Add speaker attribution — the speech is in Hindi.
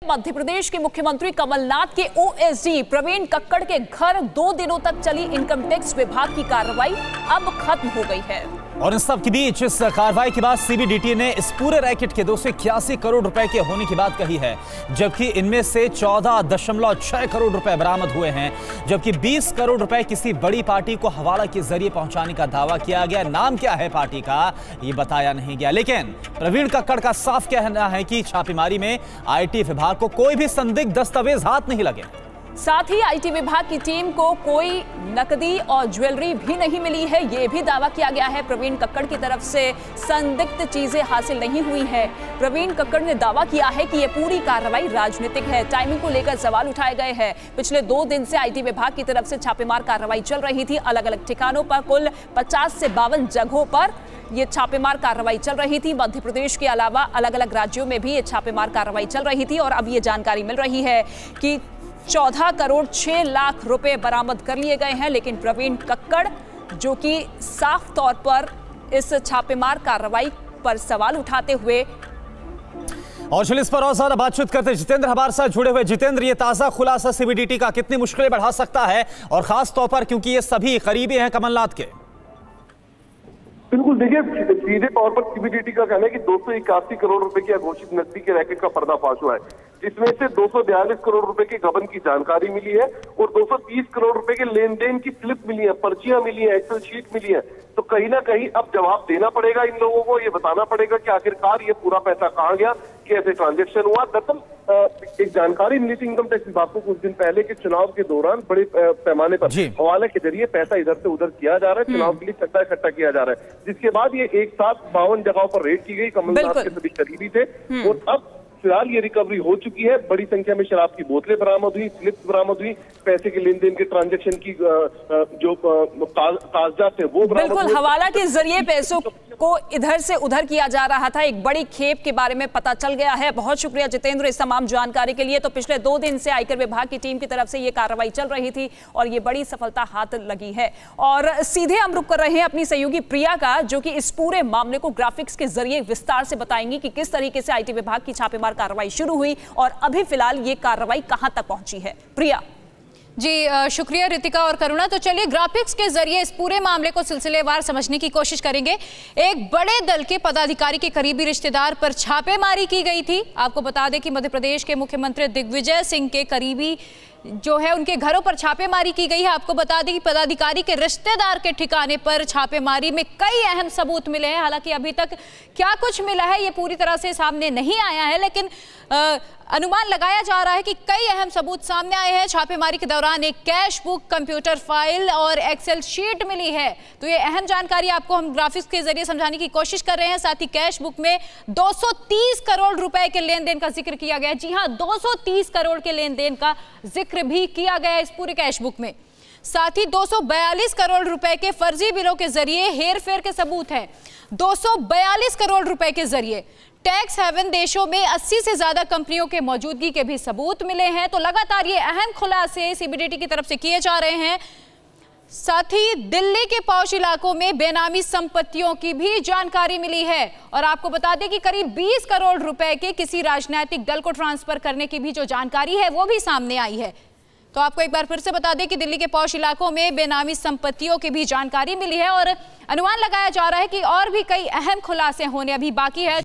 Speaker 1: मध्य प्रदेश के मुख्यमंत्री कमलनाथ के ओएसडी प्रवीण कक्कड़ के घर 2 दिनों तक चली इनकम टैक्स विभाग की कार्रवाई अब खत्म हो गई है।
Speaker 2: और इन सब के बीच इस कार्रवाई के बाद सीबीडीटी ने इस पूरे रैकेट के 281 करोड़ रुपए के होने की बात कही है, जबकि इनमें से 14.6 करोड़ रुपए बरामद हुए हैं, जबकि 20 करोड़ रुपए किसी बड़ी पार्टी को हवाला के जरिए पहुंचाने का दावा किया गया। नाम क्या है पार्टी का ये बताया नहीं गया, लेकिन प्रवीण कक्कड़ का साफ कहना है कि छापेमारी में आईटी विभाग को कोई भी संदिग्ध दस्तावेज हाथ नहीं लगे।
Speaker 1: साथ ही आईटी विभाग की टीम को कोई नकदी और ज्वेलरी भी नहीं मिली है, ये भी दावा किया गया है। प्रवीण कक्कड़ की तरफ से संदिग्ध चीजें हासिल नहीं हुई है। प्रवीण कक्कड़ ने दावा किया है कि ये पूरी कार्रवाई राजनीतिक है। टाइमिंग को लेकर सवाल उठाए गए हैं। पिछले 2 दिन से आईटी विभाग की तरफ से छापेमार कार्रवाई चल रही थी। अलग अलग ठिकानों पर कुल 50 से 52 जगहों पर ये छापेमार कार्रवाई चल रही थी। मध्य प्रदेश के अलावा अलग अलग राज्यों में भी ये छापेमार कार्रवाई चल रही थी और अब ये जानकारी मिल रही है कि 14 करोड़ 6 लाख रुपए बरामद कर लिए गए हैं। लेकिन प्रवीण कक्कड़ जो कि साफ तौर पर इस छापेमार कार्रवाई पर सवाल उठाते हुए
Speaker 2: और चलिए इस पर और ज्यादा बातचीत करते हैं। जितेंद्र हमारे साथ जुड़े हुए। जितेंद्र, ये ताजा खुलासा सीबीडीटी का कितनी मुश्किलें बढ़ा सकता है, और खास तौर पर क्योंकि ये सभी करीबी हैं कमलनाथ के?
Speaker 3: बिल्कुल, देखिए सीधे तौर पर सीबीडीटी का कहना है कि 281 करोड़ रुपए की अघोषित नकदी के रैकेट का पर्दाफाश हुआ है, जिसमें से 242 करोड़ रुपए के गबन की जानकारी मिली है और 230 करोड़ रुपए के लेन देन की स्लिप मिली है, पर्चियां मिली है, एक्सेल शीट मिली है। तो कहीं ना कहीं अब जवाब देना पड़ेगा इन लोगों को, ये बताना पड़ेगा कि आखिरकार ये पूरा पैसा कहाँ गया, कैसे ट्रांजेक्शन हुआ। दरअसल एक जानकारी मिली थी इनकम टैक्स विभाग को कुछ दिन पहले के चुनाव के दौरान बड़े पैमाने पर हवाले के जरिए पैसा इधर से उधर किया जा रहा है, चुनाव के लिए चंदा इकट्ठा किया जा रहा है, जिसके बाद ये एक साथ 52 जगहों पर रेड की गई। कमलनाथ के सभी करीबी थे और अब फिलहाल ये रिकवरी हो चुकी है। बड़ी संख्या में शराब की बोतलें बरामद हुई, स्लिप्स बरामद हुई, पैसे के लेन देन के ट्रांजैक्शन की जो कागजात थे वो बरामद हुए।
Speaker 1: बिल्कुल, हवाला के जरिए पैसों को इधर से उधर किया जा रहा था। एक बड़ी खेप के बारे में पता चल गया है। बहुत शुक्रिया जितेंद्र इस तमाम जानकारी के लिए। तो पिछले 2 दिन से आयकर विभाग की टीम की तरफ से ये कार्रवाई चल रही थी और ये बड़ी सफलता हाथ लगी है। और सीधे हम रुक कर रहे हैं अपनी सहयोगी प्रिया का, जो कि इस पूरे मामले को ग्राफिक्स के जरिए विस्तार से बताएंगी कि किस तरीके से आईटी विभाग की छापेमार कार्रवाई शुरू हुई और अभी फिलहाल ये कार्रवाई कहां तक पहुंची है। प्रिया
Speaker 4: जी, शुक्रिया रितिका और करुणा। तो चलिए ग्राफिक्स के जरिए इस पूरे मामले को सिलसिलेवार समझने की कोशिश करेंगे। एक बड़े दल के पदाधिकारी के करीबी रिश्तेदार पर छापेमारी की गई थी। आपको बता दें कि मध्य प्रदेश के मुख्यमंत्री दिग्विजय सिंह के करीबी जो है उनके घरों पर छापेमारी की गई है। आपको बता दें कि पदाधिकारी के रिश्तेदार के ठिकाने पर छापेमारी में कई अहम सबूत मिले हैं। हालांकि अभी तक क्या कुछ मिला है ये पूरी तरह से सामने नहीं आया है, लेकिन अनुमान लगाया जा रहा है कि कई अहम सबूत सामने आए हैं। छापेमारी के दौरान एक कैश बुक, कंप्यूटर फाइल और एक्सेल शीट मिली है। तो ये अहम जानकारी आपको हम ग्राफिक्स के जरिए समझाने की कोशिश कर रहे हैं। साथ ही कैश बुक में 230 करोड़ रुपए के लेन देन का जिक्र किया गया है। जी हां, 230 करोड़ के लेन देन का जिक्र भी किया गया है इस पूरे कैश बुक में। साथ ही 242 करोड़ रुपए के फर्जी बिलों के जरिए हेरफेर के सबूत हैं। 242 करोड़ रुपए के जरिए टैक्स हेवन देशों में 80 से ज्यादा कंपनियों के मौजूदगी के भी सबूत मिले हैं। तो लगातार ये अहम खुलासे सीबीडीटी की तरफ से किए जा रहे हैं। साथ ही दिल्ली के पॉश इलाकों में बेनामी संपत्तियों की भी जानकारी मिली है। और आपको बता दें कि करीब 20 करोड़ रुपए के किसी राजनीतिक दल को ट्रांसफर करने की भी जो जानकारी है वो भी सामने आई है। तो आपको एक बार फिर से बता दें कि दिल्ली के पॉश इलाकों में बेनामी संपत्तियों की भी जानकारी मिली है और अनुमान लगाया जा रहा है कि और भी कई अहम खुलासे होने अभी बाकी है।